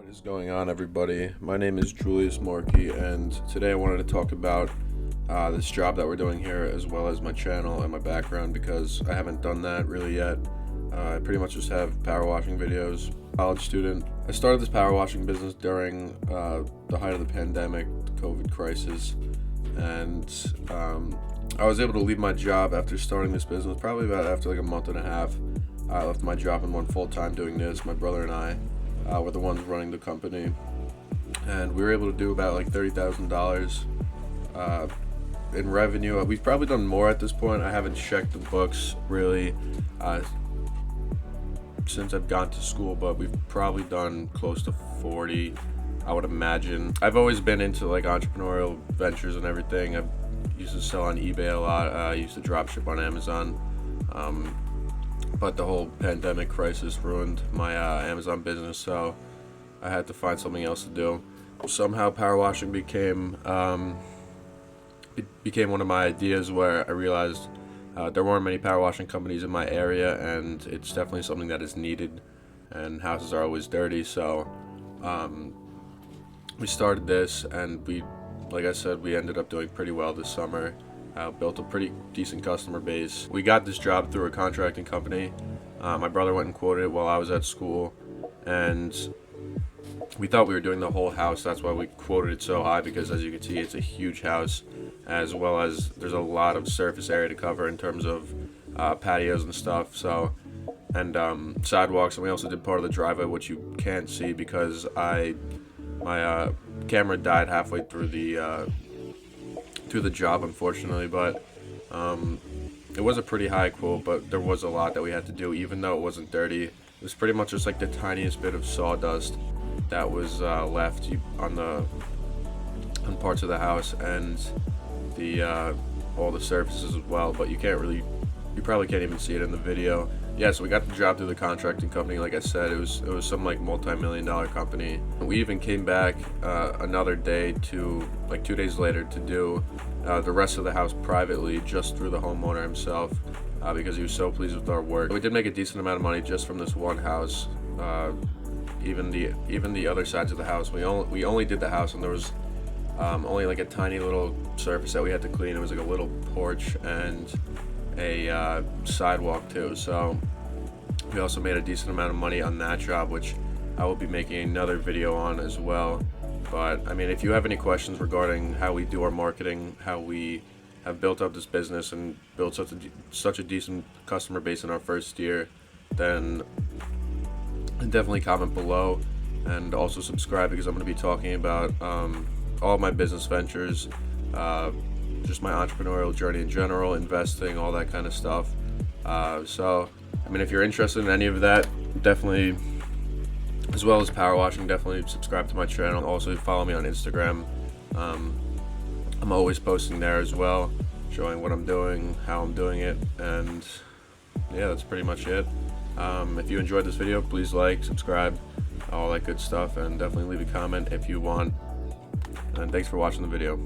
What is going on, everybody? My name is Julius Morkey, and today I wanted to talk about this job that we're doing here, as well as my channel and my background, because I haven't done that really yet. I pretty much just have power washing videos. College student. I started this power washing business during the height of the pandemic, the COVID crisis, and I was able to leave my job after starting this business, probably about after like a month and a half. I left my job and went full time doing this. My brother and I were the ones running the company, and we were able to do about like $30,000 in revenue. We've probably done more at this point. I haven't checked the books really since I've gone to school, but we've probably done close to 40, I would imagine. I've always been into like entrepreneurial ventures and everything. I used to sell on eBay a lot. I used to drop ship on Amazon. But the whole pandemic crisis ruined my Amazon business, so I had to find something else to do. Somehow power washing became one of my ideas, where I realized there weren't many power washing companies in my area, and it's definitely something that is needed, and houses are always dirty. So we started this, and like I said, we ended up doing pretty well this summer. Built a pretty decent customer base. We got this job through a contracting company. My brother went and quoted it while I was at school, and we thought we were doing the whole house. That's why we quoted it so high, because as you can see, it's a huge house, as well as there's a lot of surface area to cover in terms of patios and stuff. So, and sidewalks, and we also did part of the driveway, which you can't see because my camera died halfway through the job, unfortunately. But it was a pretty high quote, but there was a lot that we had to do, even though it wasn't dirty. It was pretty much just like the tiniest bit of sawdust that was left on parts of the house, and all the surfaces as well, but you probably can't even see it in the video. Yeah, so we got the job through the contracting company. Like I said, it was some like multi-million-dollar company. We even came back another day like 2 days later to do the rest of the house privately, just through the homeowner himself, because he was so pleased with our work. We did make a decent amount of money just from this one house. Even the other sides of the house, we only did the house, and there was only like a tiny little surface that we had to clean. It was like a little porch and a sidewalk too. So we also made a decent amount of money on that job, which I will be making another video on as well. But I mean, if you have any questions regarding how we do our marketing, how we have built up this business and built such a decent customer base in our first year, then definitely comment below, and also subscribe, because I'm going to be talking about all of my business ventures, just my entrepreneurial journey in general, investing, all that kind of stuff. So, I mean, if you're interested in any of that, definitely, as well as power washing, definitely subscribe to my channel. Also, follow me on Instagram. I'm always posting there as well, showing what I'm doing, how I'm doing it, and yeah, that's pretty much it. If you enjoyed this video, please like, subscribe, all that good stuff, and definitely leave a comment if you want. And thanks for watching the video.